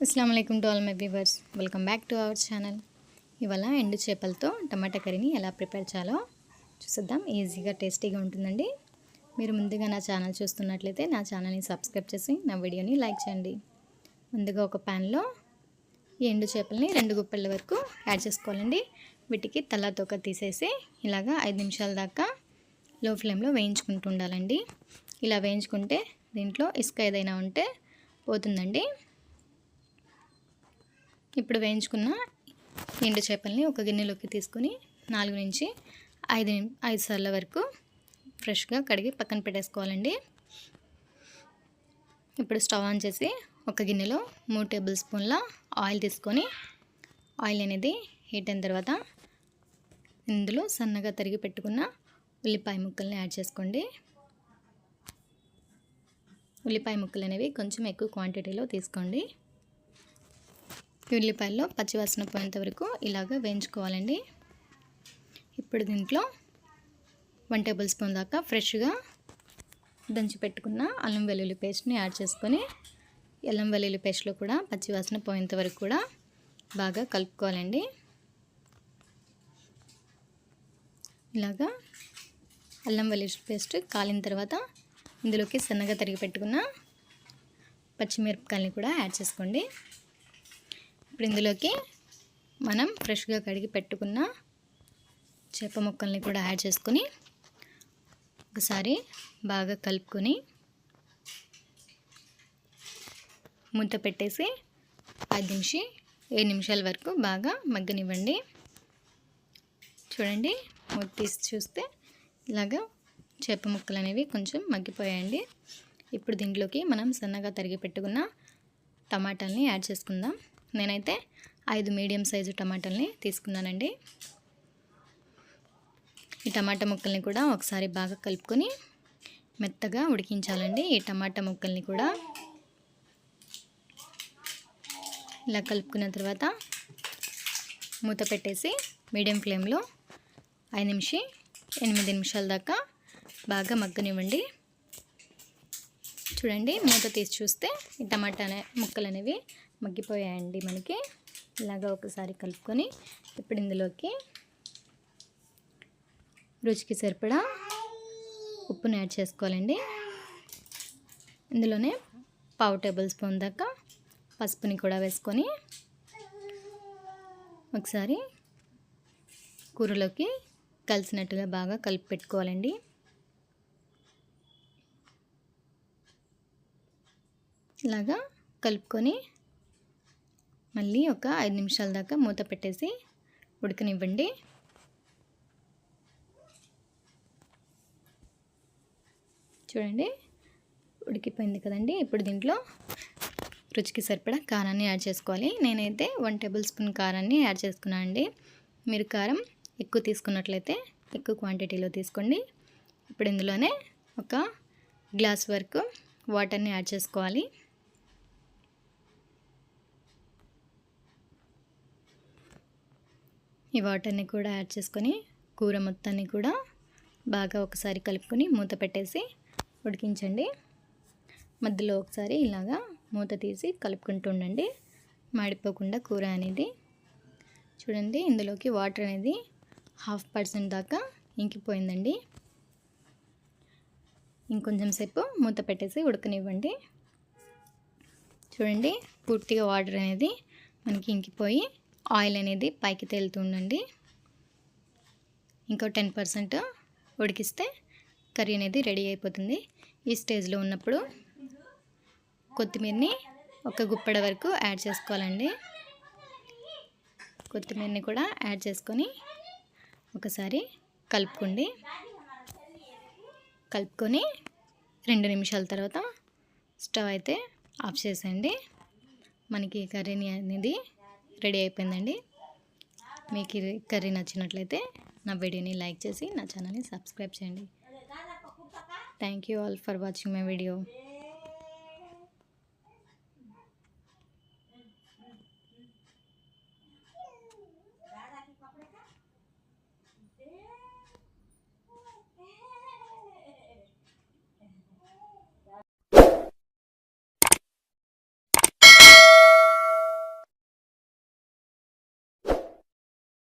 అస్సలాము అలైకుమ్ to all my viewers. Welcome back to our channel. ఇవాళ ఎండు చేపలతో టమాటా కర్రీని ఎలా ప్రిపేర్ చేయాలో చూద్దాం. ఈజీగా టేస్టీగా ఉంటుందండి. మీరు ముందుగా నా ఛానల్ చూస్తున్నట్లయితే నా ఛానల్ని సబ్స్క్రైబ్ చేసి నా వీడియోని లైక్ చేయండి. ముందుగా ఒక ప్యాన్లో ఈ ఎండు చేపల్ని 2 గుప్పెళ్ళ వరకు యాడ్ చేసుకోవాలండి. వీటికి తల తోక తీసేసి ఇలాగా 5 నిమిషాల దాకా లో ఫ్లేమ్లో వేయించుకుంటూ ఉండాలండి. ఇలా వేయించుకుంటే దీంట్లో ఇసుక ఏదైనా ఉంటే పోతుందండి. ఇప్పుడు వేయించుకున్న ఎండు చేపల్ని ఒక గిన్నెలోకి తీసుకొని 4 నుంచి 5 సార్ల వరకు ఫ్రెష్గా కడిగి పక్కన పెట్టేసుకోవాలండి. ఇప్పుడు స్టవ్ ఆన్ చేసి ఒక గిన్నెలో 3 టేబుల్ స్పూన్ల ఆయిల్ తీసుకొని ఆయిల్ అనేది హీట్ అయిన తర్వాత ఇందులో సన్నగా తరిగి పెట్టుకున్న ఉల్లిపాయ ముక్కల్ని యాడ్ చేసుకోండి. ఉల్లిపాయ ముక్కలు అనేవి కొంచెం ఎక్కువ క్వాంటిటీలో తీసుకోండి. ఉల్లిపాయల్లో పచ్చివాసన పోయేంత వరకు ఇలాగ వేయించుకోవాలండి. ఇప్పుడు దీంట్లో 1 టేబుల్ స్పూన్ దాకా ఫ్రెష్గా దంచి పెట్టుకున్న అల్లం వెల్లుల్లి పేస్ట్ని యాడ్ చేసుకొని అల్లం వెల్లుల్లి పేస్ట్లో కూడా పచ్చివాసన పోయేంత వరకు కూడా బాగా కలుపుకోవాలండి. ఇలాగా అల్లం వెల్లుల్లి పేస్ట్ కాలిన తర్వాత ఇందులోకి సన్నగా తరిగి పెట్టుకున్న పచ్చిమిరపకాయలని కూడా యాడ్ చేసుకోండి. ఇప్పుడు ఇందులోకి మనం ఫ్రెష్గా కడిగి పెట్టుకున్న చేప ముక్కల్ని కూడా యాడ్ చేసుకొని ఒకసారి బాగా కలుపుకొని మూత పెట్టేసి 5 నుంచి 7 నిమిషాల వరకు బాగా మగ్గనివ్వండి. చూడండి, మూత తీసి చూస్తే ఇలాగా చేప ముక్కలు అనేవి కొంచెం మగ్గిపోయాయండి. ఇప్పుడు దీంట్లోకి మనం సన్నగా తరిగి పెట్టుకున్న టమాటాలని యాడ్ చేసుకుందాం. నేనైతే 5 మీడియం సైజు టమాటాలని తీసుకున్నానండి. ఈ టమాటా ముక్కల్ని కూడా ఒకసారి బాగా కలుపుకొని మెత్తగా ఉడికించాలండి. ఈ టమాటా ముక్కల్ని కూడా ఇలా కలుపుకున్న తర్వాత మూత పెట్టేసి మీడియం ఫ్లేమ్లో 5 నుంచి 8 నిమిషాల దాకా బాగా మగ్గనివ్వండి. చూడండి, మూత తీసి చూస్తే ఈ టమాటా ముక్కలు అనేవి మగ్గిపోయాయండి. మనకి ఇలాగా ఒకసారి కలుపుకొని ఇప్పుడు ఇందులోకి రుచికి సరిపడా ఉప్పుని యాడ్ చేసుకోవాలండి. ఇందులోనే 1/2 టేబుల్ స్పూన్ దాకా పసుపుని కూడా వేసుకొని ఒకసారి కూరలోకి కలిసినట్టుగా బాగా కలిపి పెట్టుకోవాలండి. ఇలాగా కలుపుకొని మళ్ళీ ఒక 5 నిమిషాల దాకా మూత పెట్టేసి ఉడకనివ్వండి. చూడండి, ఉడికిపోయింది కదండి. ఇప్పుడు దీంట్లో రుచికి సరిపడా కారాన్ని యాడ్ చేసుకోవాలి. నేనైతే 1 టేబుల్ స్పూన్ కారాన్ని యాడ్ చేసుకున్నాను అండి. మీరు కారం ఎక్కువ తీసుకున్నట్లయితే ఎక్కువ క్వాంటిటీలో తీసుకోండి. ఇప్పుడు ఇందులోనే ఒక గ్లాస్ వరకు వాటర్ని యాడ్ చేసుకోవాలి. ఈ వాటర్ని కూడా యాడ్ చేసుకొని కూర మొత్తాన్ని కూడా బాగా ఒకసారి కలుపుకొని మూత పెట్టేసి ఉడికించండి. మధ్యలో ఒకసారి ఇలాగా మూత తీసి కలుపుకుంటూ ఉండండి, మాడిపోకుండా కూర అనేది. చూడండి, ఇందులోకి వాటర్ అనేది 0.5% దాకా ఇంకిపోయిందండి. ఇంకొంచెం సేపు మూత పెట్టేసి ఉడకనివ్వండి. చూడండి, పూర్తిగా వాటర్ అనేది మనకి ఇంకిపోయి ఆయిల్ అనేది పైకి తేలుతుందండి. ఇంకో 10% ఉడికిస్తే కర్రీ అనేది రెడీ అయిపోతుంది. ఈ స్టేజ్లో ఉన్నప్పుడు కొత్తిమీరని ఒక గుప్పెడ వరకు యాడ్ చేసుకోవాలండి. కొత్తిమీరని కూడా యాడ్ చేసుకొని ఒకసారి కలుపుకోండి. కలుపుకొని 2 నిమిషాల తర్వాత స్టవ్ అయితే ఆఫ్ చేసేయండి. మనకి కర్రీని అనేది రెడీ అయిపోయిందండి. మీకు ఈ కర్రీ నచ్చినట్లయితే నా వీడియోని లైక్ చేసి నా ఛానల్ని సబ్స్క్రైబ్ చేయండి. Thank you all for watching my video.